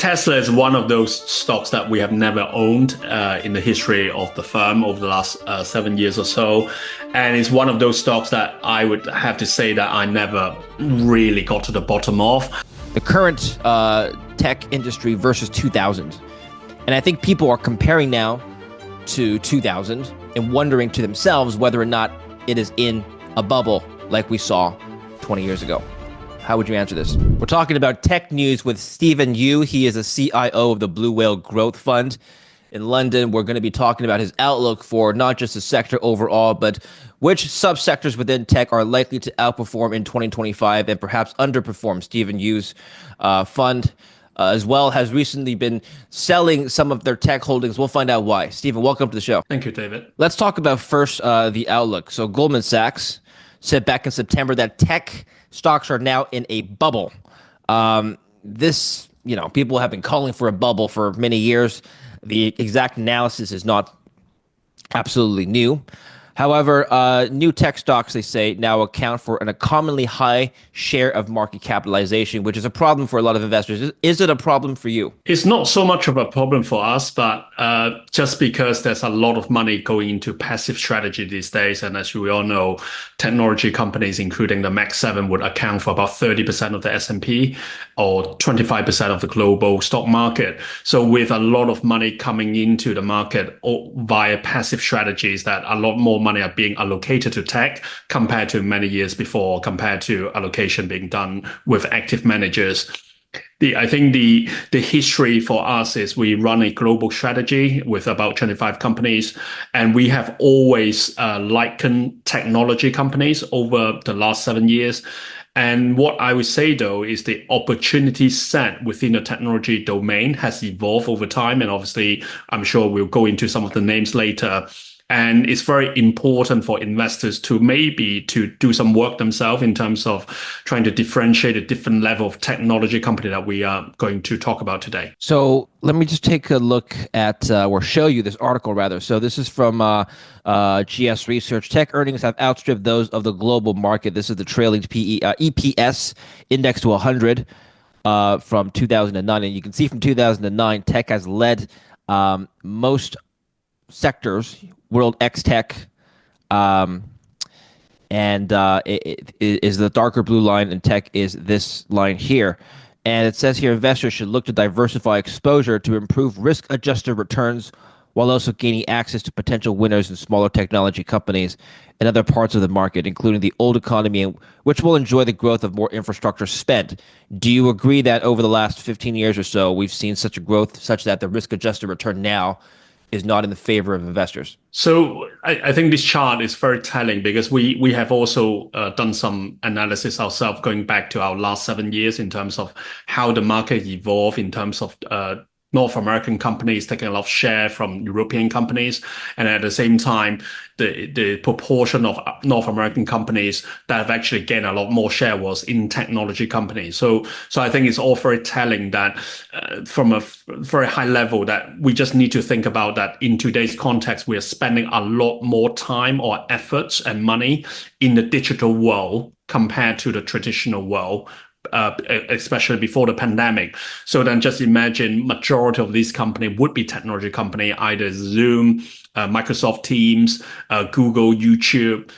Tesla is one of those stocks that we have never owned in the history of the firm over the last 7 years or so. And it's one of those stocks that I would have to say that I never really got to the bottom of. The current tech industry versus 2000. And I think people are comparing now to 2000 and wondering to themselves whether or not it is in a bubble like we saw 20 years ago. How would you answer this? We're talking about tech news with Stephen Yu. He is a CIO of the Blue Whale Growth Fund in London. We're going to be talking about his outlook for not just the sector overall, but which subsectors within tech are likely to outperform in 2025 and perhaps underperform. Stephen Yu's fund as well has recently been selling some of their tech holdings. We'll find out why. Stephen, welcome to the show. Thank you, David. Let's talk about first the outlook. So Goldman Sachs said back in September that tech stocks are now in a bubble. People have been calling for a bubble for many years. The exact analysis is not absolutely new. However, new tech stocks, they say, now account for a commonly high share of market capitalization, which is a problem for a lot of investors. Is it a problem for you? It's not so much of a problem for us, but just because there's a lot of money going into passive strategy these days. And as we all know, technology companies, including the Max 7, would account for about 30% of the S&P or 25% of the global stock market. So with a lot of money coming into the market via passive strategies, that a lot more money are being allocated to tech compared to many years before, compared to allocation being done with active managers. I think the history for us is we run a global strategy with about 25 companies, and we have always likened technology companies over the last 7 years. And what I would say, though, is the opportunity set within the technology domain has evolved over time. And obviously, I'm sure we'll go into some of the names later. And it's very important for investors to do some work themselves in terms of trying to differentiate a different level of technology company that we are going to talk about today. So let me just take a look at, or show you this article rather. So this is from GS Research. Tech earnings have outstripped those of the global market. This is the trailing EPS index to 100 from 2009. And you can see from 2009, tech has led most sectors, World X Tech, and it is the darker blue line, and tech is this line here. And it says here, investors should look to diversify exposure to improve risk-adjusted returns while also gaining access to potential winners in smaller technology companies and other parts of the market, including the old economy, which will enjoy the growth of more infrastructure spent. Do you agree that over the last 15 years or so, we've seen such a growth such that the risk-adjusted return now is not in the favor of investors? So I think this chart is very telling because we have also done some analysis ourselves going back to our last 7 years in terms of how the market evolved in terms of North American companies taking a lot of share from European companies. And at the same time, the proportion of North American companies that have actually gained a lot more share was in technology companies. So I think it's all very telling that from a very high level that we just need to think about that in today's context, we are spending a lot more time or efforts and money in the digital world compared to the traditional world. Especially before the pandemic. So then just imagine majority of these companies would be technology company, either Zoom, Microsoft Teams, Google, YouTube,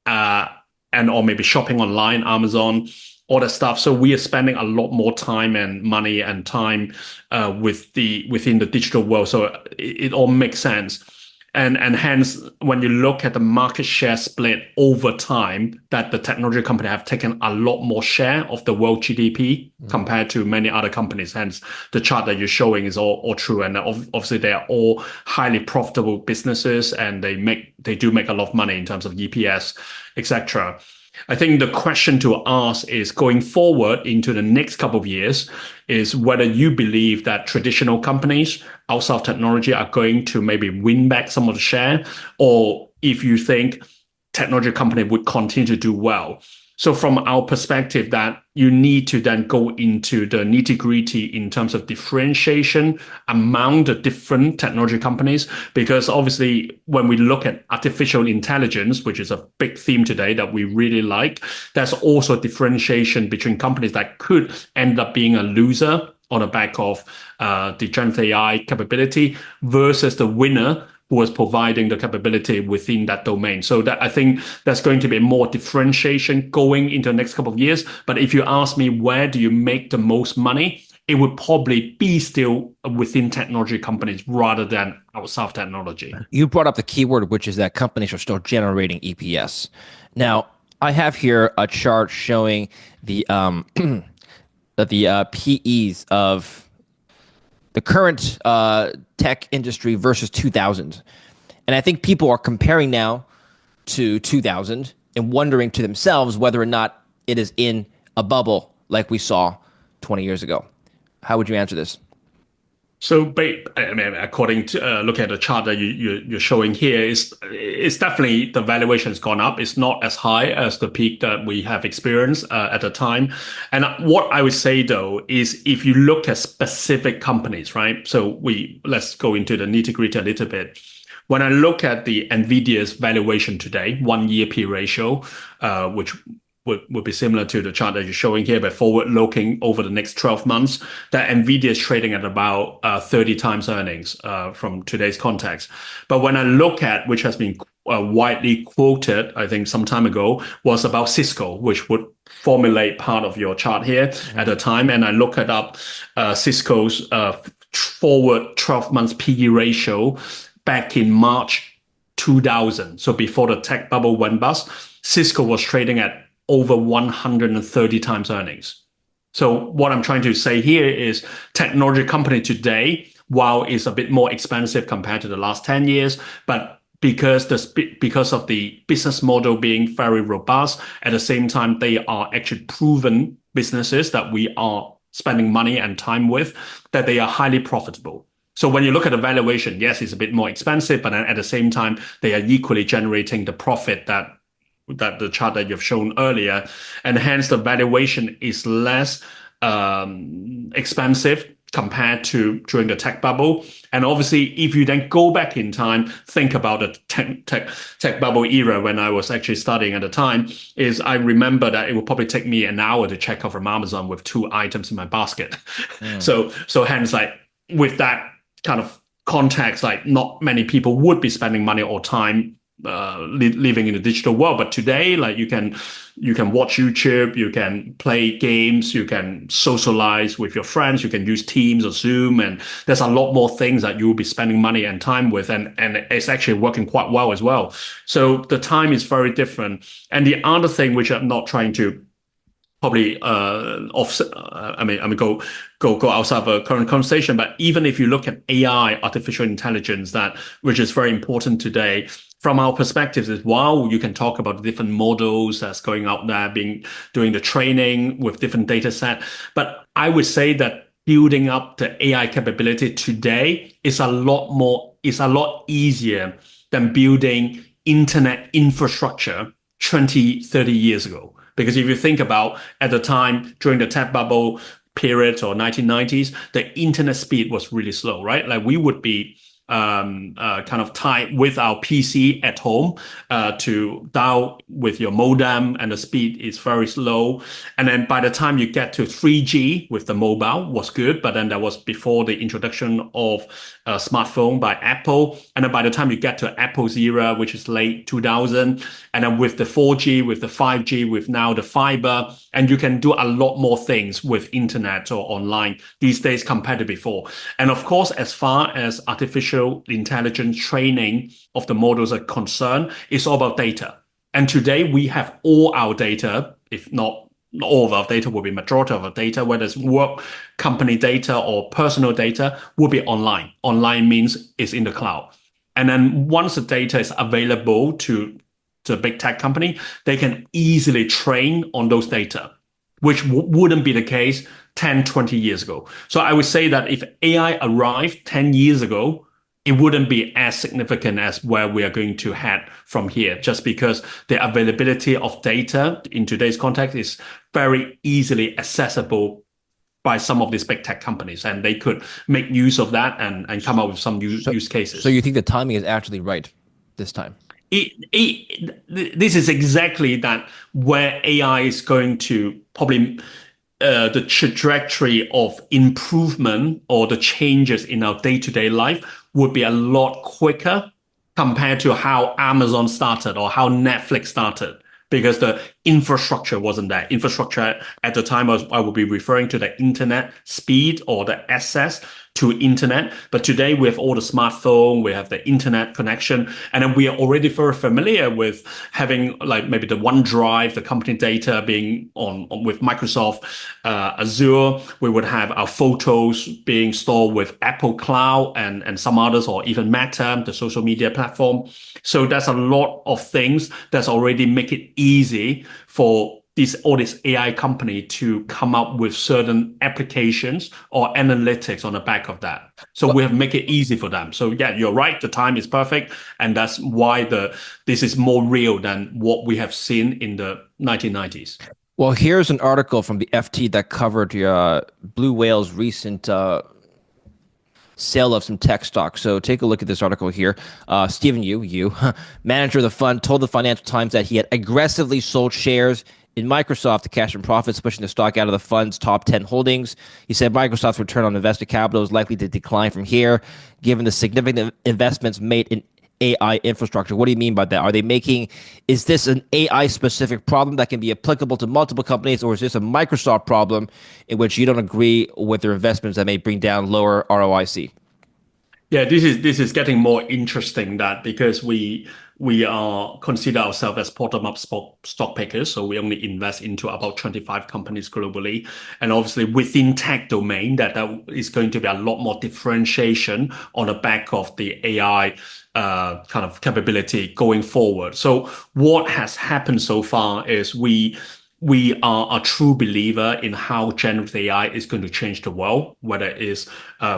or maybe shopping online, Amazon, all that stuff. So we are spending a lot more time and money and time within the digital world. So it all makes sense. And hence, when you look at the market share split over time, that the technology company have taken a lot more share of the world GDP compared to many other companies. Hence, the chart that you're showing is all true. And obviously, they are all highly profitable businesses, and they do make a lot of money in terms of EPS, etc. I think the question to ask is going forward into the next couple of years is whether you believe that traditional companies outside of technology are going to maybe win back some of the share, or if you think technology company would continue to do well. So from our perspective, that you need to then go into the nitty-gritty in terms of differentiation among the different technology companies, because obviously when we look at artificial intelligence, which is a big theme today that we really like, there's also differentiation between companies that could end up being a loser on the back of the generative AI capability versus the winner who was providing the capability within that domain. So that I think that's going to be more differentiation going into the next couple of years. But if you ask me, where do you make the most money? It would probably be still within technology companies rather than outside of technology. You brought up the keyword, which is that companies are still generating EPS. Now, I have here a chart showing the that the PEs of the current tech industry versus 2000. And I think people are comparing now to 2000 and wondering to themselves whether or not it is in a bubble like we saw 20 years ago. How would you answer this? So, I mean, according to look at the chart that you're showing here, it's definitely the valuation has gone up. It's not as high as the peak that we have experienced at the time. And what I would say though is, if you look at specific companies, right? So let's go into the nitty-gritty a little bit. When I look at the NVIDIA's valuation today, 1 year P ratio, which would be similar to the chart that you're showing here, but forward looking over the next 12 months, that NVIDIA is trading at about 30 times earnings from today's context. But when I look at, which has been widely quoted, I think some time ago, was about Cisco, which would formulate part of your chart here at the time. And I look at up Cisco's forward 12 months PE ratio back in March 2000. So before the tech bubble went bust, Cisco was trading at over 130 times earnings. So what I'm trying to say here is, technology company today, while it's a bit more expensive compared to the last 10 years, but because of the business model being very robust, at the same time, they are actually proven businesses that we are spending money and time with, that they are highly profitable. So when you look at the valuation, yes, it's a bit more expensive, but then at the same time, they are equally generating the profit that the chart that you've shown earlier, and hence the valuation is less expensive compared to during the tech bubble. And obviously, if you then go back in time, think about the tech bubble era when I was actually studying at the time, is I remember that it would probably take me an hour to check out from Amazon with 2 items in my basket. So hence, like, with that kind of context, like, not many people would be spending money or time living in the digital world. But today, like, you can watch YouTube, you can play games, you can socialize with your friends, you can use Teams or Zoom, and there's a lot more things that you will be spending money and time with, and it's actually working quite well as well. So the time is very different. And the other thing, which I'm not trying to probably offset, go outside of a current conversation, but even if you look at AI, artificial intelligence, which is very important today, from our perspective, is while you can talk about different models that's going out there, doing the training with different data set, but I would say that building up the AI capability today is a lot easier than building internet infrastructure 20, 30 years ago. Because if you think about, at the time during the tech bubble period or 1990s, the internet speed was really slow, right? Like, we would be kind of tied with our PC at home to dial with your modem, and the speed is very slow. And then by the time you get to 3G with the mobile was good, but then that was before the introduction of a smartphone by Apple. And then by the time you get to Apple's era, which is late 2000, and then with the 4G, with the 5G, with now the fiber, and you can do a lot more things with internet or online these days compared to before. And of course, as far as artificial intelligence training of the models are concerned, it's all about data. And today we have all our data, if not all of our data, will be majority of our data, whether it's work, company data, or personal data, will be online. Online means it's in the cloud. And then once the data is available to the big tech company, they can easily train on those data, which wouldn't be the case 10, 20 years ago. So I would say that if AI arrived 10 years ago, it wouldn't be as significant as where we are going to head from here, just because the availability of data in today's context is very easily accessible by some of these big tech companies, and they could make use of that and come up with some use cases. So you think the timing is actually right this time? This is exactly that where AI is going to probably the trajectory of improvement or the changes in our day-to-day life would be a lot quicker compared to how Amazon started or how Netflix started. Because the infrastructure wasn't there. Infrastructure at the time, I would be referring to the internet speed or the access to internet. But today we have all the smartphone, we have the internet connection, and then we are already very familiar with having like maybe the OneDrive, the company data being on with Microsoft Azure. We would have our photos being stored with Apple Cloud and some others, or even Meta, the social media platform. So there's a lot of things that's already make it easy for all this AI company to come up with certain applications or analytics on the back of that. So Well, we have make it easy for them. So yeah, you're right. The time is perfect, and that's why this is more real than what we have seen in the 1990s. well, here's an article from the FT that covered Blue Whale's recent sale of some tech stocks. So take a look at this article here. Stephen Yu, manager of the fund, told the Financial Times that he had aggressively sold shares in Microsoft to cash in profits, pushing the stock out of the fund's top 10 holdings. He said Microsoft's return on invested capital is likely to decline from here, given the significant investments made in AI infrastructure. What do you mean by that? Is this an AI specific problem that can be applicable to multiple companies, or is this a Microsoft problem in which you don't agree with their investments that may bring down lower ROIC? Yeah, this is getting more interesting that because we are consider ourselves as bottom-up stock pickers, so we only invest into about 25 companies globally, and obviously within tech domain that is going to be a lot more differentiation on the back of the AI kind of capability going forward. So what has happened so far is we are a true believer in how generative AI is going to change the world, whether it is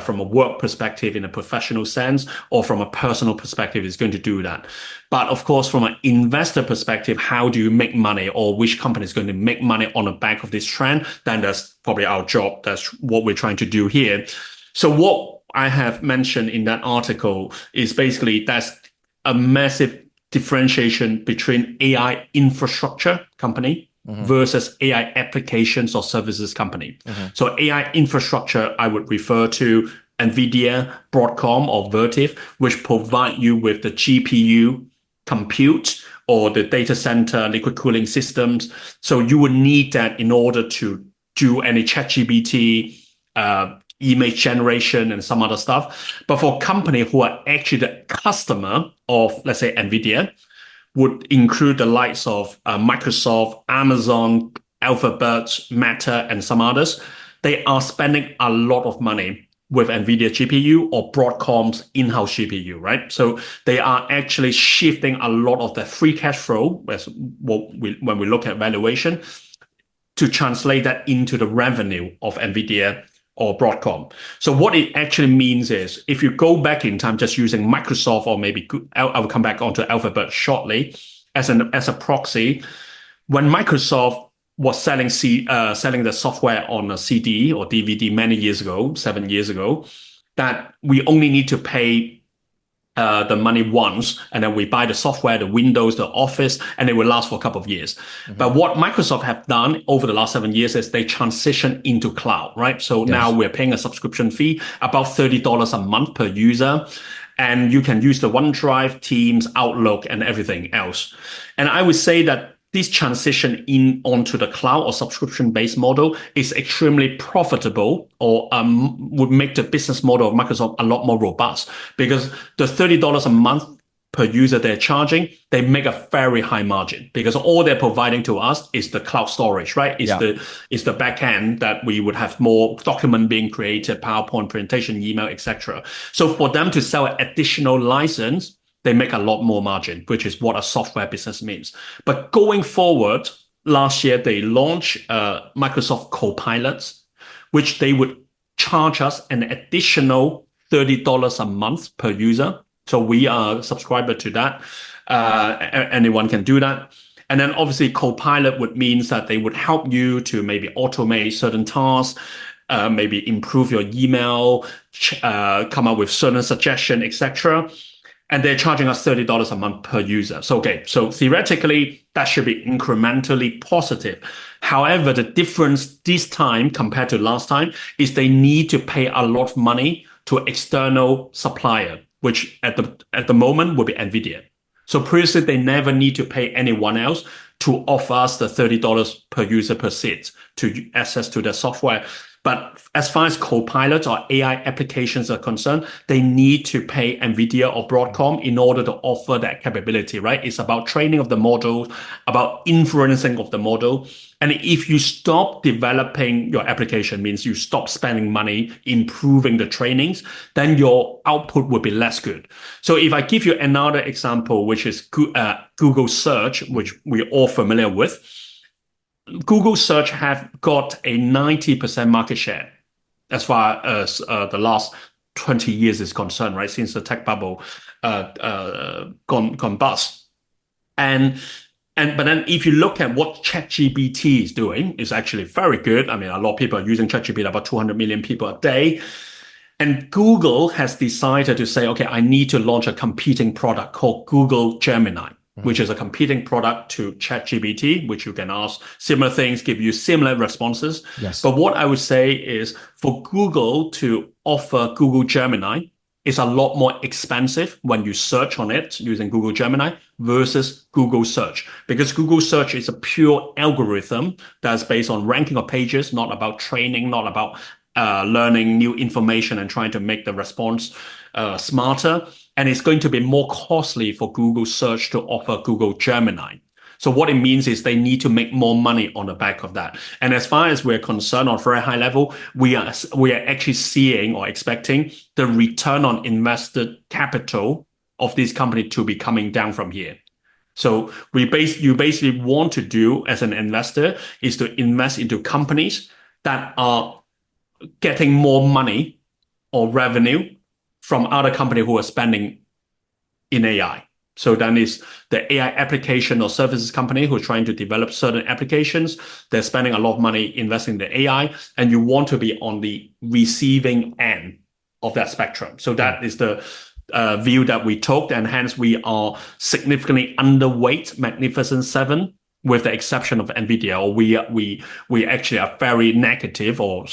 from a work perspective in a professional sense or from a personal perspective, it's going to do that. But of course, from an investor perspective, how do you make money or which company is going to make money on the back of this trend? Then that's probably our job. That's what we're trying to do here. So what I have mentioned in that article is basically that's a massive differentiation between AI infrastructure company versus AI applications or services company. So AI infrastructure, I would refer to NVIDIA, Broadcom, or Vertiv, which provide you with the GPU compute or the data center liquid cooling systems. So you would need that in order to do any ChatGPT, image generation, and some other stuff. But for a company who are actually the customer of, let's say, NVIDIA, would include the likes of Microsoft, Amazon, Alphabet, Meta, and some others. They are spending a lot of money with NVIDIA GPU or Broadcom's in-house GPU, right? So they are actually shifting a lot of the free cash flow, when we look at valuation, to translate that into the revenue of NVIDIA or Broadcom. So what it actually means is if you go back in time just using Microsoft or maybe I will come back onto Alphabet shortly as a proxy, when Microsoft was selling the software on a CD or DVD many years ago, 7 years ago, that we only need to pay the money once, and then we buy the software, the Windows, the Office, and it will last for a couple of years. But what Microsoft have done over the last 7 years is they transition into cloud, right? So now we're paying a subscription fee, about $30 a month per user. And you can use the OneDrive, Teams, Outlook, and everything else. And I would say that this transition in onto the cloud or subscription-based model is extremely profitable or would make the business model of Microsoft a lot more robust because the $30 a month per user they're charging, they make a very high margin because all they're providing to us is the cloud storage, right? It's the back end that we would have more document being created, PowerPoint presentation, email, etc. So for them to sell an additional license, they make a lot more margin, which is what a software business means. But going forward, last year, they launched Microsoft Copilots, which they would charge us an additional $30 a month per user. So we are a subscriber to that. Anyone can do that. And then obviously Copilot would means that they would help you to maybe automate certain tasks, maybe improve your email, come up with certain suggestion, etc. and they're charging us $30 a month per user. So, okay, so theoretically, that should be incrementally positive. However, the difference this time compared to last time is they need to pay a lot of money to external supplier, which at the moment would be NVIDIA. So previously, they never need to pay anyone else to offer us the $30 per user per seat to access to their software. But as far as Copilot or AI applications are concerned, they need to pay NVIDIA or Broadcom in order to offer that capability, right? It's about training of the model, about inferencing of the model. And if you stop developing your application, means you stop spending money improving the trainings, then your output will be less good. So if I give you another example, which is Google Search, which we're all familiar with, Google Search have got a 90% market share as far as the last 20 years is concerned, right? Since the tech bubble gone bust. But then if you look at what ChatGPT is doing, it's actually very good. I mean, a lot of people are using ChatGPT, about 200 million people a day. And Google has decided to say, okay, I need to launch a competing product called Google Gemini, which is a competing product to ChatGPT, which you can ask similar things, give you similar responses. Yes. But what I would say is for Google to offer Google Gemini is a lot more expensive when you search on it using Google Gemini versus Google Search. Because Google Search is a pure algorithm that's based on ranking of pages, not about training, not about learning new information and trying to make the response smarter. And it's going to be more costly for Google Search to offer Google Gemini. So what it means is they need to make more money on the back of that. And as far as we're concerned on a very high level, we are actually seeing or expecting the return on invested capital of this company to be coming down from here. So you basically want to do as an investor is to invest into companies that are getting more money or revenue from other companies who are spending in AI. So then is the AI application or services company who are trying to develop certain applications. They're spending a lot of money investing in the AI, and you want to be on the receiving end of that spectrum. So that is the view that we took, and hence we are significantly underweight Magnificent Seven, with the exception of NVIDIA, or we actually are very negative, or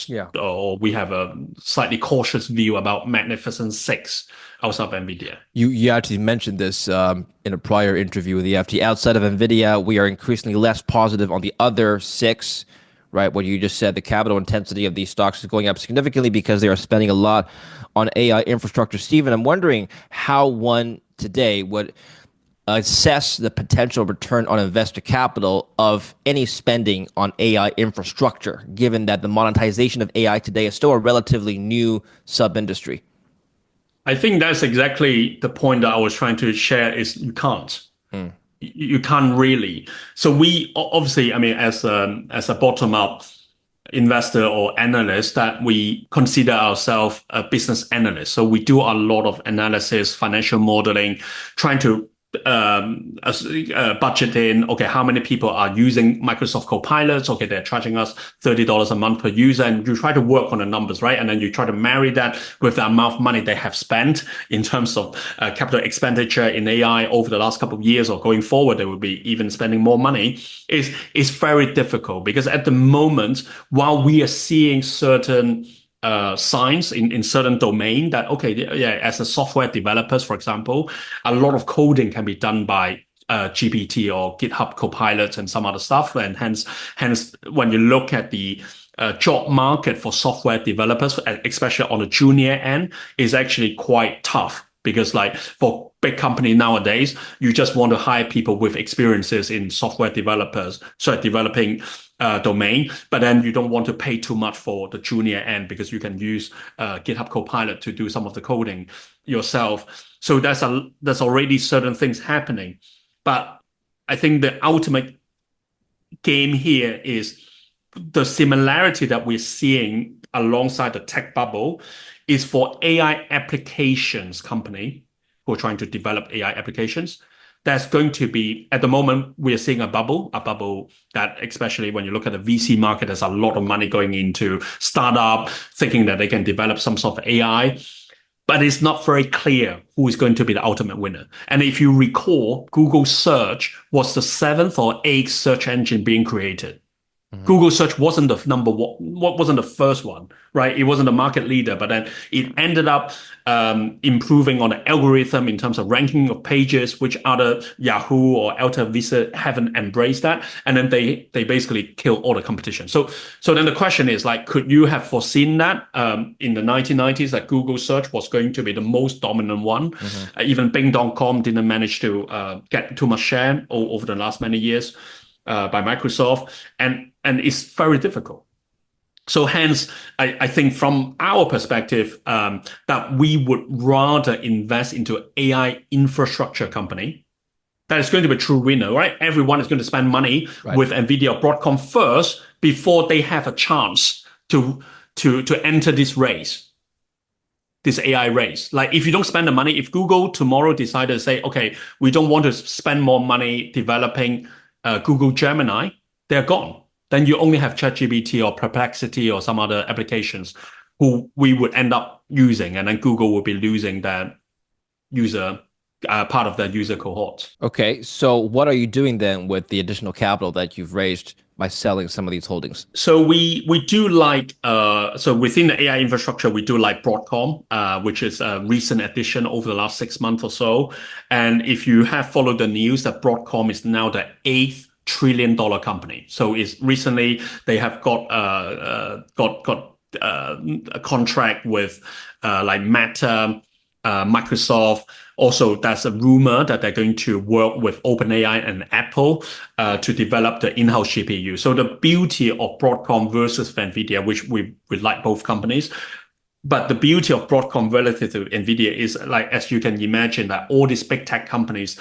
we have a slightly cautious view about Magnificent Six outside of NVIDIA. You actually mentioned this in a prior interview with the FT. Outside of NVIDIA, we are increasingly less positive on the other six, right? What you just said, the capital intensity of these stocks is going up significantly because they are spending a lot on AI infrastructure. Stephen, I'm wondering how one today would assess the potential return on investor capital of any spending on AI infrastructure, given that the monetization of AI today is still a relatively new sub-industry. I think that's exactly the point that I was trying to share is you can't. You can't really. So we obviously, I mean, as a bottom-up investor or analyst, that we consider ourselves a business analyst. So we do a lot of analysis, financial modeling, trying to budget in, okay, how many people are using Microsoft Copilot? Okay, they're charging us $30 a month per user, and you try to work on the numbers, right? And then you try to marry that with the amount of money they have spent in terms of capital expenditure in AI over the last couple of years, or going forward, they will be even spending more money. Is very difficult because at the moment, while we are seeing certain signs in certain domain that, okay, yeah, as a software developers, for example, a lot of coding can be done by GPT or GitHub Copilot and some other stuff. And hence, when you look at the job market for software developers, especially on the junior end, is actually quite tough. Because like for big company nowadays, you just want to hire people with experiences in software developing domain, but then you don't want to pay too much for the junior end because you can use GitHub Copilot to do some of the coding yourself. So there's already certain things happening. But I think the ultimate game here is the similarity that we're seeing alongside the tech bubble is for AI applications company who are trying to develop AI applications. That's going to be, at the moment, we are seeing a bubble that, especially when you look at the VC market, there's a lot of money going into startup, thinking that they can develop some sort of AI. but it's not very clear who is going to be the ultimate winner. And if you recall, Google search was the seventh or eighth search engine being created. Mhm. Google search wasn't the number one, what wasn't the first one, right? It wasn't the market leader, but then it ended up improving on the algorithm in terms of ranking of pages, which other Yahoo or Alta Vista haven't embraced that, and then they basically kill all the competition. So then the question is like, could you have foreseen that in the 1990s that Google search was going to be the most dominant one? Mhm. Even Bing.com didn't manage to get too much share over the last many years by Microsoft, and it's very difficult. So hence, I think from our perspective, that we would rather invest into AI infrastructure company that is going to be a true winner, right? Everyone is going to spend money Right. with NVIDIA or Broadcom first before they have a chance to enter this race, this AI race. Like if you don't spend the money, if Google tomorrow decided to say, okay, we don't want to spend more money developing Google Gemini, they're gone. Then you only have ChatGPT or Perplexity or some other applications who we would end up using, and then Google will be losing that user part of that user cohort. Okay, so what are you doing then with the additional capital that you've raised by selling some of these holdings? So we do like so within the AI infrastructure we do like Broadcom, which is a recent addition over the last 6 months or so. And if you have followed the news, that Broadcom is now the eighth $1 trillion company. So it's recently they have got a contract with like Meta, Microsoft. Also, there's a rumor that they're going to work with OpenAI and Apple to develop the in-house GPU. So the beauty of Broadcom versus NVIDIA, which we like both companies, but the beauty of Broadcom relative to NVIDIA is like, as you can imagine, that all these big tech companies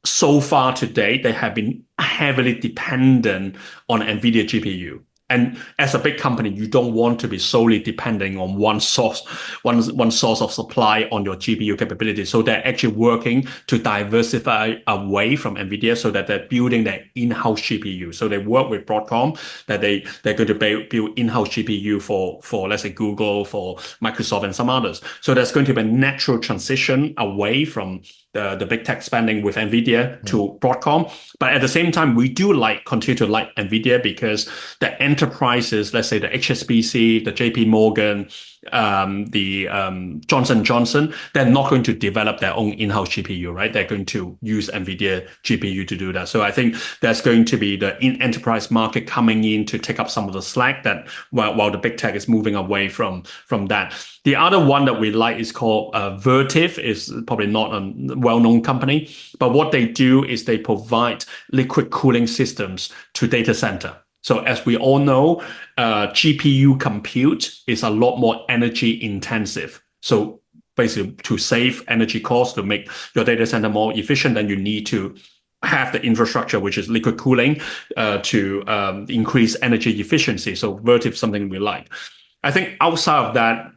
so far today, they have been heavily dependent on NVIDIA GPU. And as a big company, you don't want to be solely depending on one source of supply on your GPU capability. So they're actually working to diversify away from NVIDIA so that they're building their in-house GPU. So they work with Broadcom that they're going to build in-house GPU for let's say Google, for Microsoft and some others. So there's going to be a natural transition away from the big tech spending with NVIDIA to Broadcom. But at the same time, we do continue to like NVIDIA because the enterprises, let's say the HSBC, the JP Morgan, the Johnson Johnson, they're not going to develop their own in-house GPU, right? They're going to use NVIDIA GPU to do that. So I think there's going to be the enterprise market coming in to take up some of the slack that while the big tech is moving away from that. The other one that we like is called Vertiv. Is probably not a well-known company, but what they do is they provide liquid cooling systems to data center. So as we all know, GPU compute is a lot more energy intensive. So basically to save energy costs, to make your data center more efficient, then you need to have the infrastructure, which is liquid cooling, to increase energy efficiency. So Vertiv is something we like. I think outside of that,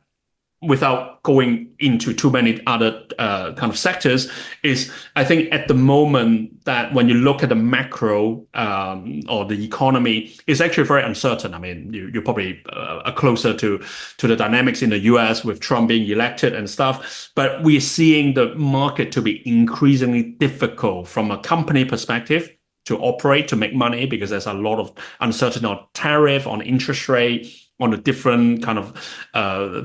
without going into too many other kind of sectors, is I think at the moment that when you look at the macro or the economy, it's actually very uncertain. I mean, you probably are closer to the dynamics in the US with Trump being elected and stuff, but we're seeing the market to be increasingly difficult from a company perspective to operate, to make money, because there's a lot of uncertainty on tariff, on interest rate, on the different kind of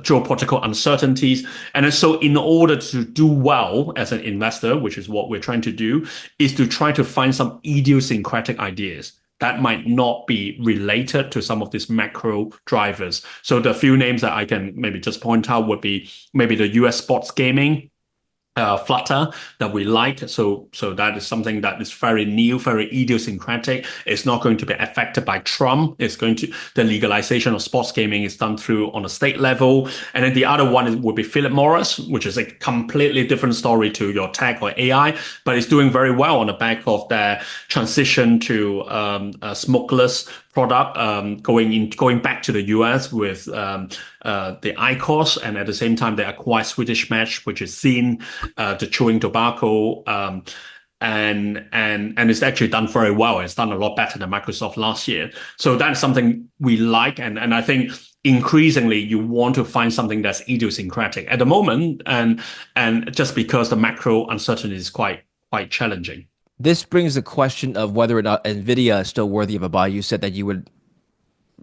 geopolitical uncertainties. And so in order to do well as an investor, which is what we're trying to do, is to try to find some idiosyncratic ideas that might not be related to some of these macro drivers. So the few names that I can maybe just point out would be maybe the US sports gaming, Flutter, that we like. So that is something that is very new, very idiosyncratic. It's not going to be affected by Trump. The legalization of sports gaming is done through on a state level. And then the other one would be Philip Morris, which is a completely different story to your tech or AI, but it's doing very well on the back of their transition to a smokeless product, going back to the US with the IQOS, and at the same time they acquired Swedish Match, which is seen the chewing tobacco and it's actually done very well. It's done a lot better than Microsoft last year. So that's something we like, and I think increasingly you want to find something that's idiosyncratic at the moment, and just because the macro uncertainty is quite challenging. This brings the question of whether or not NVIDIA is still worthy of a buy. You said that you would,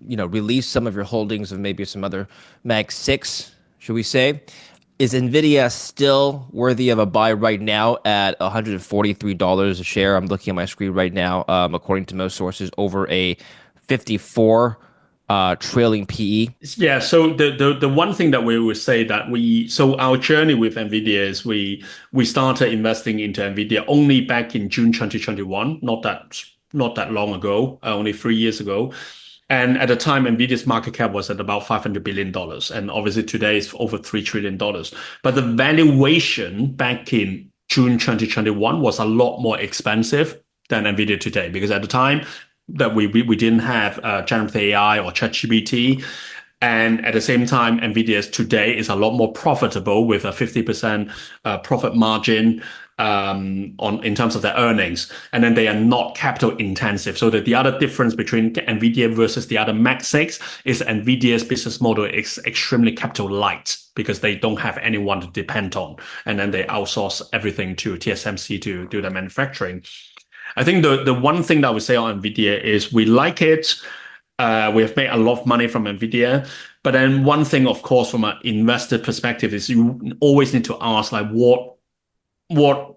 release some of your holdings of maybe some other Mag 6, should we say. Is NVIDIA still worthy of a buy right now at $143 a share? I'm looking at my screen right now, according to most sources, over a 54 trailing PE. Yeah, so the one thing that we would say that our journey with NVIDIA is we started investing into NVIDIA only back in June 2021, not that long ago, only 3 years ago. And at the time, NVIDIA's market cap was at about $500 billion. And obviously today it's over $3 trillion. But the valuation back in June 2021 was a lot more expensive than NVIDIA today, because at the time that we didn't have generative AI or ChatGPT. And at the same time, NVIDIA's today is a lot more profitable with a 50% profit margin in terms of their earnings, and then they are not capital intensive. So that the other difference between NVIDIA versus the other Mag 6 is NVIDIA's business model is extremely capital light because they don't have anyone to depend on, and then they outsource everything to TSMC to do the manufacturing. I think the one thing that I would say on NVIDIA is we like it. We have made a lot of money from NVIDIA. But then one thing, of course, from an investor perspective is you always need to ask, like, what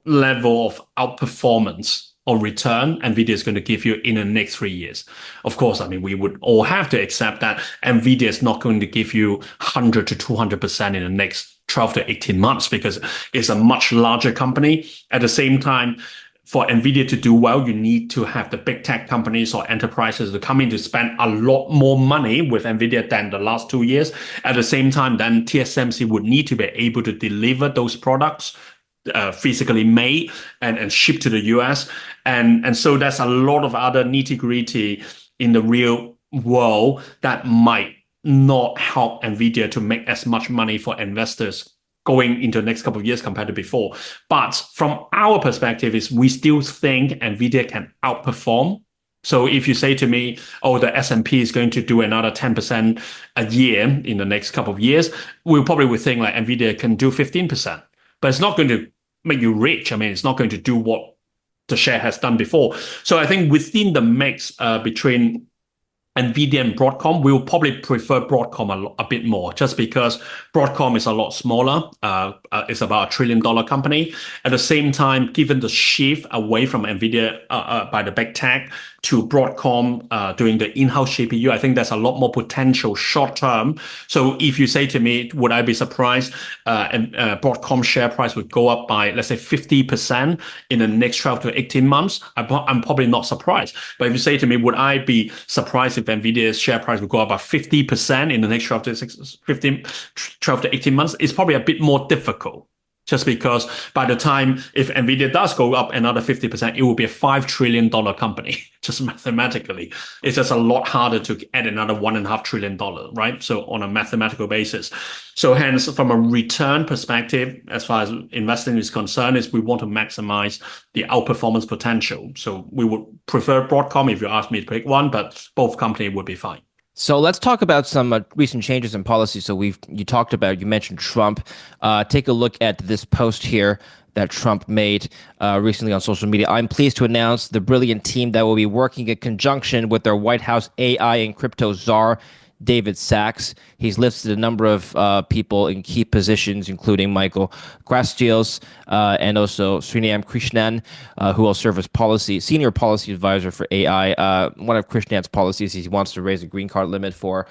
level of outperformance or return NVIDIA is going to give you in the next 3 years. Of course, I mean, we would all have to accept that NVIDIA is not going to give you 100 to 200% in the next 12 to 18 months because it's a much larger company. At the same time, for NVIDIA to do well, you need to have the big tech companies or enterprises to come in to spend a lot more money with NVIDIA than the last 2 years. At the same time, then TSMC would need to be able to deliver those products physically made and shipped to the US. And so there's a lot of other nitty-gritty in the real world that might not help NVIDIA to make as much money for investors going into the next couple of years compared to before. But from our perspective is we still think NVIDIA can outperform. So if you say to me, oh, the S&P is going to do another 10% a year in the next couple of years, we probably would think like NVIDIA can do 15%. But it's not going to make you rich. I mean, it's not going to do what the share has done before. So I think within the mix between NVIDIA and Broadcom, we'll probably prefer Broadcom a bit more, just because Broadcom is a lot smaller. It's about $1 trillion company. At the same time, given the shift away from NVIDIA by the big tech to Broadcom doing the in-house GPU, I think there's a lot more potential short term. So if you say to me, would I be surprised Broadcom share price would go up by, let's say, 50% in the next 12 to 18 months? I'm probably not surprised. But if you say to me, would I be surprised if NVIDIA's share price would go up by 50% in the next 12 to 18 months, it's probably a bit more difficult. Just because by the time, if NVIDIA does go up another 50%, it will be a $5 trillion company, just mathematically. It's just a lot harder to add another $1.5 trillion, right? So on a mathematical basis. So hence, from a return perspective, as far as investing is concerned, is we want to maximize the outperformance potential. So we would prefer Broadcom if you ask me to pick one, but both companies would be fine. So let's talk about some recent changes in policy. So you mentioned Trump. Take a look at this post here that Trump made recently on social media. I'm pleased to announce the brilliant team that will be working in conjunction with their White House AI and crypto czar, David Sachs. He's listed a number of people in key positions, including Michael Grastiels and also Srinam Krishnan, who will serve as senior policy advisor for AI. One of Krishnan's policies is he wants to raise a green card limit for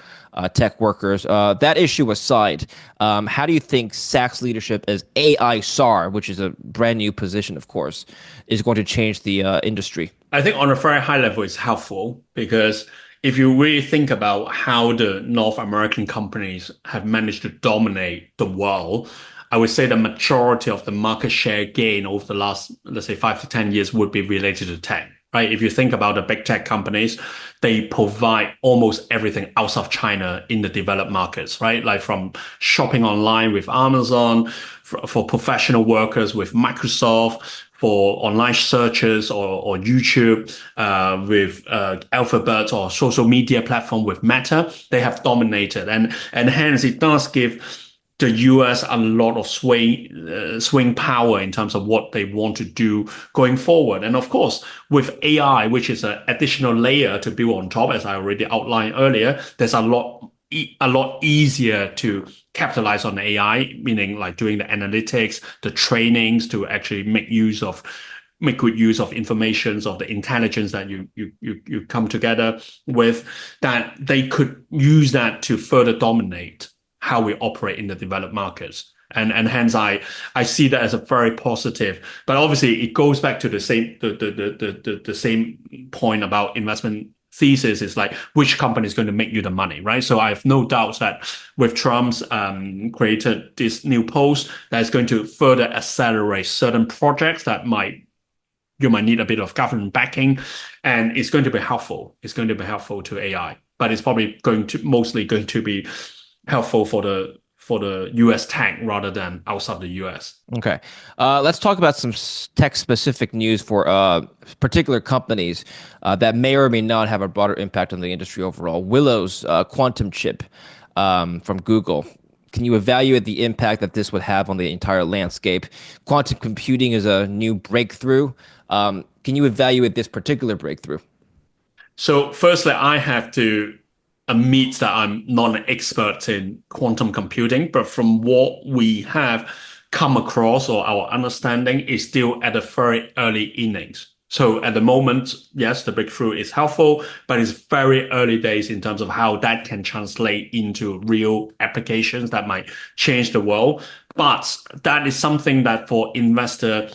tech workers. That issue aside, how do you think Sachs' leadership as AI czar, which is a brand new position, of course, is going to change the industry? I think on a very high level, it's helpful because if you really think about how the North American companies have managed to dominate the world, I would say the majority of the market share gain over the last, let's say, 5 to 10 years would be related to tech, right? If you think about the big tech companies, they provide almost everything outside of China in the developed markets, right? Like from shopping online with Amazon, for professional workers with Microsoft, for online searches or YouTube with Alphabet or social media platform with Meta, they have dominated, and hence it does give the US a lot of swing power in terms of what they want to do going forward. And of course, with AI, which is an additional layer to build on top, as I already outlined earlier, there's a lot easier to capitalize on AI, meaning like doing the analytics, the trainings to actually make good use of informations of the intelligence that you come together with, that they could use that to further dominate how we operate in the developed markets. And hence I see that as a very positive. But obviously it goes back to the same point about investment thesis, is like which company is going to make you the money, right? So I have no doubts that with Trump's created this new post that is going to further accelerate certain projects that you might need a bit of government backing, and it's going to be helpful. It's going to be helpful to AI, but it's probably mostly going to be helpful for the US tech rather than outside the US. Okay. Let's talk about some tech-specific news for particular companies that may or may not have a broader impact on the industry overall. Willow's quantum chip from Google. Can you evaluate the impact that this would have on the entire landscape? Quantum computing is a new breakthrough. Can you evaluate this particular breakthrough? So firstly, I have to admit that I'm not an expert in quantum computing, but from what we have come across or our understanding is still at the very early innings. So at the moment, yes, the breakthrough is helpful, but it's very early days in terms of how that can translate into real applications that might change the world. But that is something that for investor,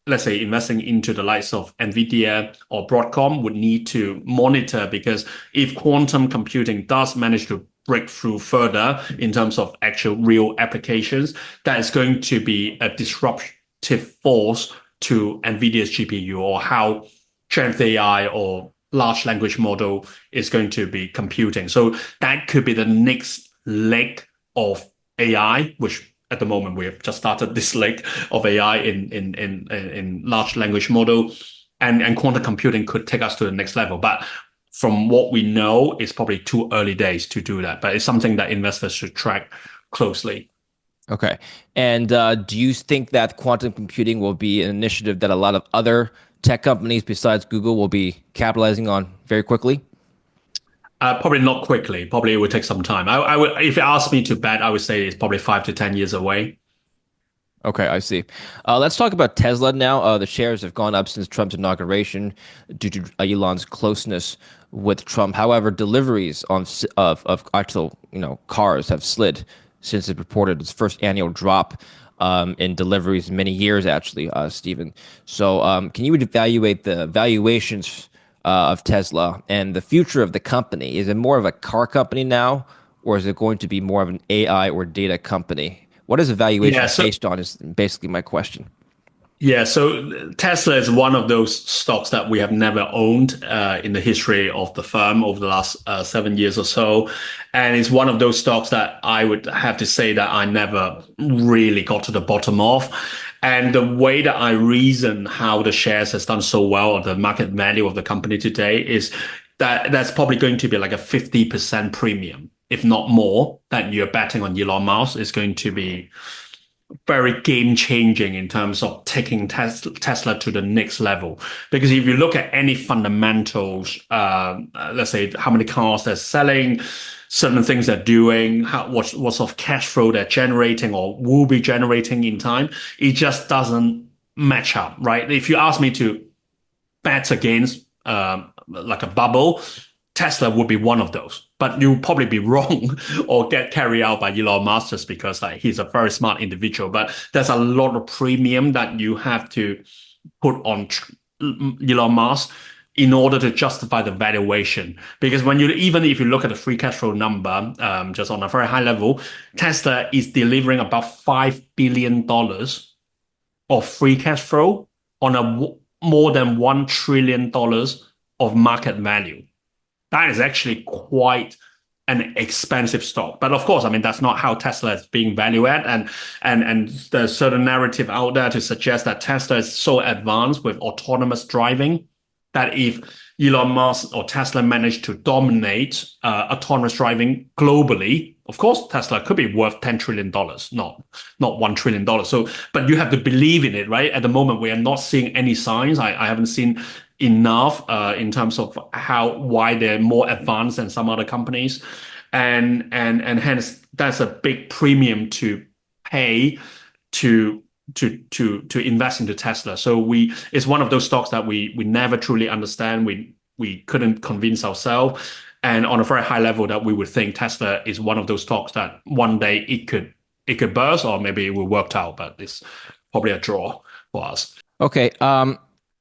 let's say investing into the likes of NVIDIA or Broadcom would need to monitor, because if quantum computing does manage to break through further in terms of actual real applications, that is going to be a disruptive force to NVIDIA's GPU, or how generative AI or large language model is going to be computing. So that could be the next leg of AI, which at the moment we have just started this leg of AI in large language model, and quantum computing could take us to the next level. But from what we know, it's probably too early days to do that. But it's something that investors should track closely. Okay. And do you think that quantum computing will be an initiative that a lot of other tech companies besides Google will be capitalizing on very quickly? Probably not quickly. Probably it would take some time. I would, if you ask me to bet, I would say it's probably 5 to 10 years away. Okay, I see. Let's talk about Tesla now. The shares have gone up since Trump's inauguration due to Elon's closeness with Trump. However, deliveries of actual cars have slid since it reported its first annual drop in deliveries in many years, actually, Stephen. So can you evaluate the valuations of Tesla and the future of the company? Is it more of a car company now, or is it going to be more of an AI or data company? What is the Yeah, valuation so based on is basically my question. Yeah, so Tesla is one of those stocks that we have never owned in the history of the firm over the last 7 years or so. And it's one of those stocks that I would have to say that I never really got to the bottom of. And the way that I reason how the shares has done so well, or the market value of the company today, is that that's probably going to be like a 50% premium, if not more, that you're betting on Elon Musk is going to be very game changing in terms of taking Tesla to the next level. Because if you look at any fundamentals, let's say how many cars they're selling, certain things they're doing, what sort of cash flow they're generating or will be generating in time, it just doesn't match up, right? If you ask me to bet against like a bubble, Tesla would be one of those. But you'll probably be wrong or get carried out by Elon Musk just because like he's a very smart individual. But there's a lot of premium that you have to put on Elon Musk in order to justify the valuation. Because even if you look at the free cash flow number, just on a very high level, Tesla is delivering about $5 billion of free cash flow on more than $1 trillion of market value. That is actually quite an expensive stock. But of course, I mean, that's not how Tesla is being valued at. And there's certain narrative out there to suggest that Tesla is so advanced with autonomous driving that if Elon Musk or Tesla managed to dominate autonomous driving globally, of course, Tesla could be worth $10 trillion, not $1 trillion. So, but you have to believe in it, right? At the moment, we are not seeing any signs. I haven't seen enough in terms of why they're more advanced than some other companies, and hence that's a big premium to pay to to invest into Tesla. So it's one of those stocks that we never truly understand. We couldn't convince ourselves, and on a very high level, that we would think Tesla is one of those stocks that one day it could burst, or maybe it will work out, but it's probably a draw for us. Okay.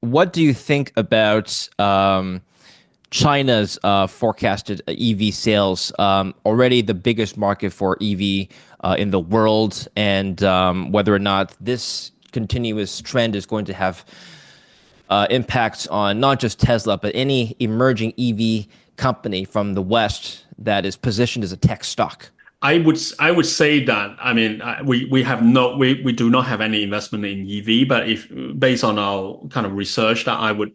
What do you think about China's forecasted EV sales? Already the biggest market for EV in the world, and whether or not this continuous trend is going to have impacts on not just Tesla, but any emerging EV company from the West that is positioned as a tech stock. I would say that, I mean, we do not have any investment in EV, but if based on our kind of research, that I would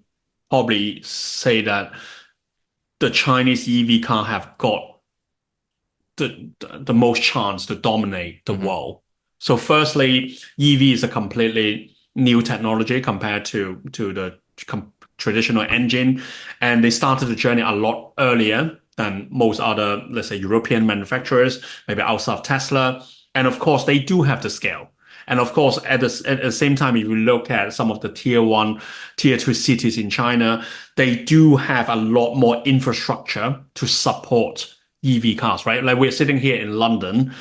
probably say that the Chinese EV car have got the most chance to dominate the world. So firstly, EV is a completely new technology compared to the traditional engine, and they started the journey a lot earlier than most other, let's say, European manufacturers, maybe outside of Tesla. And of course, they do have the scale. And of course, at the same time, if you look at some of the tier one, tier two cities in China, they do have a lot more infrastructure to support EV cars, right? Like we're sitting here in London,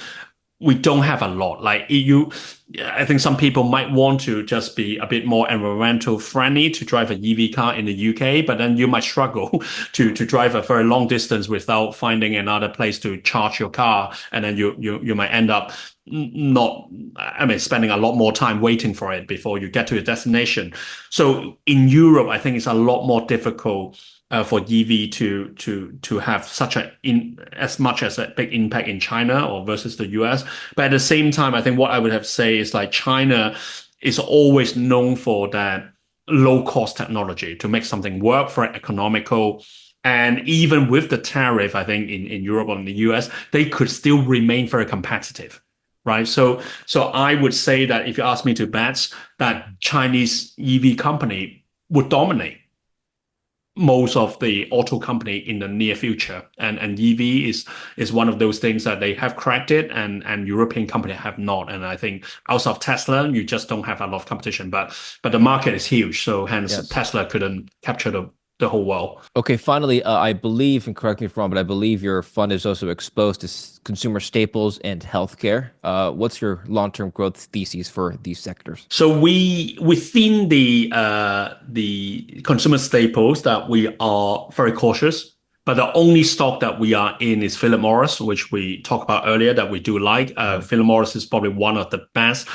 we don't have a lot. I think some people might want to just be a bit more environmental friendly to drive an EV car in the UK, but then you might struggle to drive a very long distance without finding another place to charge your car, and then you might end up not, I mean, spending a lot more time waiting for it before you get to your destination. So in Europe, I think it's a lot more difficult for EV to have as much as a big impact in China or versus the US. But at the same time, I think what I would have to say is like China is always known for that low cost technology to make something work for economical. And even with the tariff, I think in Europe or in the US, they could still remain very competitive. Right. So I would say that if you ask me to bet, that Chinese EV company would dominate most of the auto company in the near future. And EV is one of those things that they have cracked it, and European company have not. And I think outside of Tesla, you just don't have a lot of competition. But the market is huge. So hence Yes. Tesla couldn't capture the whole world. Okay, finally, I believe, and correct me if I'm wrong, but I believe your fund is also exposed to consumer staples and healthcare. What's your long-term growth theses for these sectors? So within the consumer staples that we are very cautious, but the only stock that we are in is Philip Morris, which we talked about earlier that we do like. Philip Morris is probably one of the best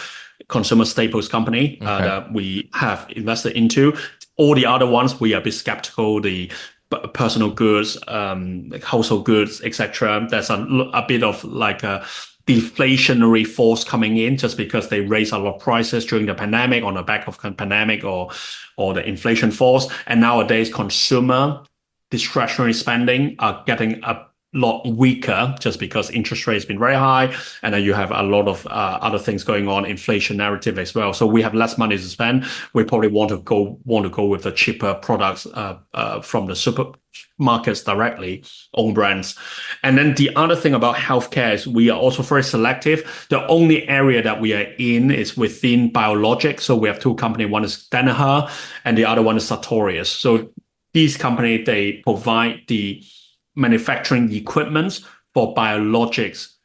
consumer staples company that we have invested into. All the other ones, we are a bit skeptical. The personal goods, household goods, etc. There's a bit of like a deflationary force coming in just because they raised a lot of prices during the pandemic on the back of pandemic or the inflation force. And nowadays, consumer discretionary spending are getting a lot weaker just because interest rates been very high, and then you have a lot of other things going on, inflation narrative as well. So we have less money to spend. We probably want to go with the cheaper products from the supermarkets directly, own brands. And then the other thing about healthcare is we are also very selective. The only area that we are in is within biologics. So we have two companies. One is Danaher, and the other one is Sartorius. So these companies, they provide the manufacturing equipment for biologics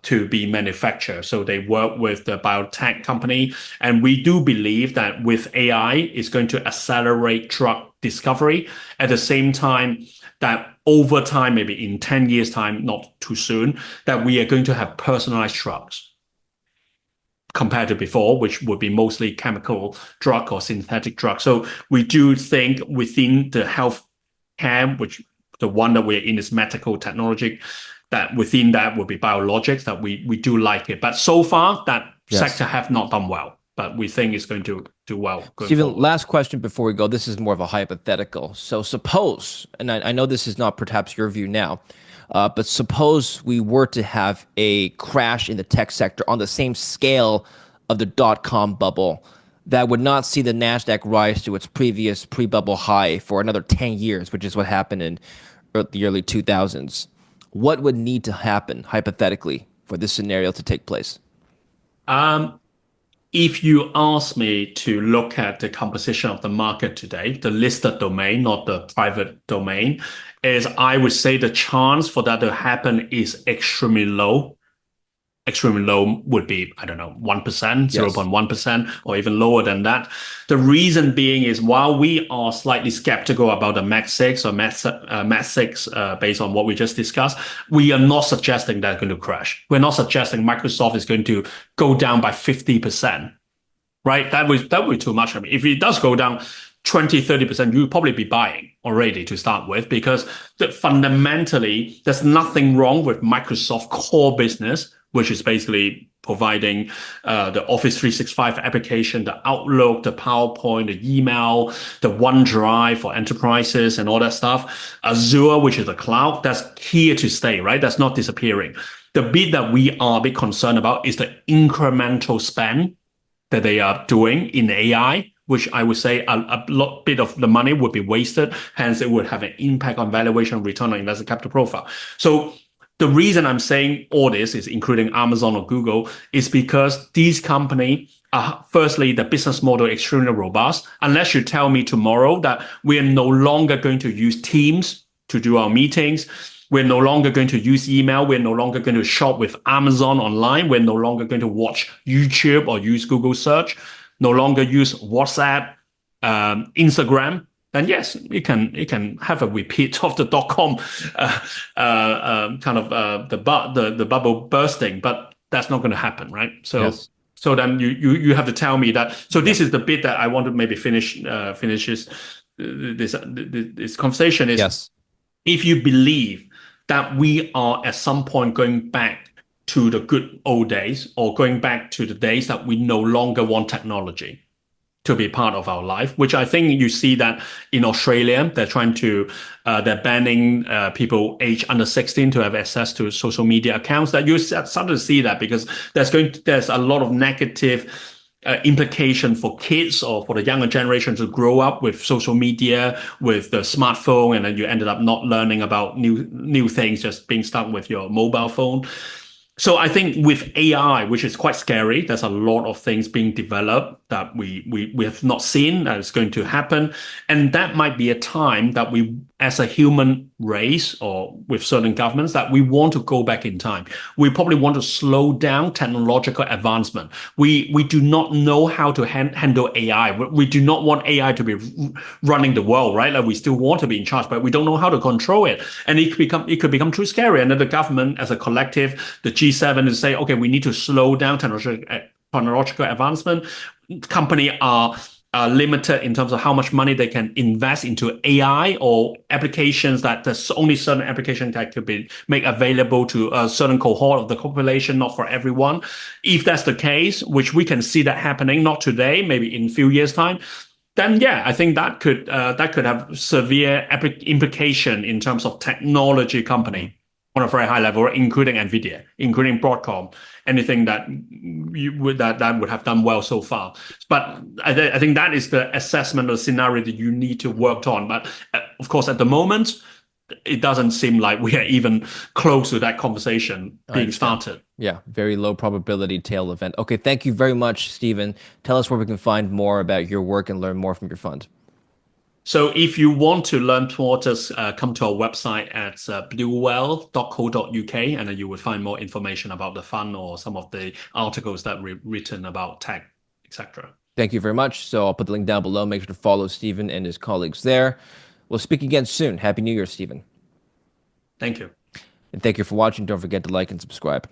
to be manufactured. So they work with the biotech company. And we do believe that with AI, it's going to accelerate drug discovery. At the same time, that over time, maybe in 10 years' time, not too soon, that we are going to have personalized drugs compared to before, which would be mostly chemical drug or synthetic drug. So we do think within the health care, which the one that we're in is medical technology. That within that will be biologics. That we do like it, but so far that sector Yes. have not done well. But we think it's going to do well going Stephen, forward. last question before we go. This is more of a hypothetical. So suppose, and I know this is not perhaps your view now, but suppose we were to have a crash in the tech sector on the same scale of the dot-com bubble that would not see the NASDAQ rise to its previous pre-bubble high for another 10 years, which is what happened in the early 2000s. What would need to happen, hypothetically, for this scenario to take place? Um, if you ask me to look at the composition of the market today, the listed domain, not the private domain, is I would say the chance for that to happen is extremely low. Extremely low would be, I don't know, 1%, Yes. 0.1%, or even lower than that. The reason being is while we are slightly skeptical about the Mac 6 or Mac 6 based on what we just discussed, we are not suggesting that's going to crash. We're not suggesting Microsoft is going to go down by 50%, right? That would be too much. I mean, if it does go down 20, 30%, you'll probably be buying already to start with because fundamentally, there's nothing wrong with Microsoft core business, which is basically providing the Office 365 application, the Outlook, the PowerPoint, the email, the OneDrive for enterprises and all that stuff. Azure, which is the cloud, that's here to stay, right? That's not disappearing. The bit that we are a bit concerned about is the incremental spend that they are doing in AI, which I would say a lot bit of the money would be wasted. Hence, it would have an impact on valuation, return on invested capital profile. So the reason I'm saying all this is including Amazon or Google is because these companies are, firstly, the business model extremely robust. Unless you tell me tomorrow that we are no longer going to use Teams to do our meetings, we're no longer going to use email. We're no longer going to shop with Amazon online. We're no longer going to watch YouTube or use Google search, no longer use WhatsApp, Instagram. Then yes, you can have a repeat of the .com kind of the bubble bursting, but that's not going to happen, right? So Yes. so then you have to tell me that. So Yeah. this is the bit that I want to maybe finish this conversation is Yes. if you believe that we are at some point going back to the good old days or going back to the days that we no longer want technology to be part of our life, which I think you see that in Australia, they're banning people age under 16 to have access to social media accounts. That you start to see that because there's a lot of negative implication for kids or for the younger generation to grow up with social media, with the smartphone, and then you ended up not learning about new things, just being stuck with your mobile phone. So I think with AI, which is quite scary, there's a lot of things being developed that we have not seen that is going to happen. And that might be a time that we, as a human race or with certain governments, that we want to go back in time. We probably want to slow down technological advancement. We do not know how to handle AI. We do not want AI to be running the world, right? Like we still want to be in charge, but we don't know how to control it. And it could become too scary. And then the government as a collective, the G7 to say, okay, we need to slow down technological advancement. Companies are limited in terms of how much money they can invest into AI or applications that there's only certain applications that could be made available to a certain cohort of the population, not for everyone. If that's the case, which we can see that happening, not today, maybe in a few years' time, then yeah, I think that could have severe implication in terms of technology company on a very high level, including NVIDIA, including Broadcom, anything that would have done well so far. But I think that is the assessment of scenario that you need to work on. But of course, at the moment, it doesn't seem like we are even close to that conversation I being understand. started. Yeah, very low probability tail event. Okay, thank you very much, Stephen. Tell us where we can find more about your work and learn more from your fund. So if you want to learn more, just come to our website at bluewell.co.uk, and then you will find more information about the fund or some of the articles that we've written about tech, etc. Thank you very much. So I'll put the link down below. Make sure to follow Stephen and his colleagues there. We'll speak again soon. Happy New Year, Stephen. Thank you. And thank you for watching. Don't forget to like and subscribe.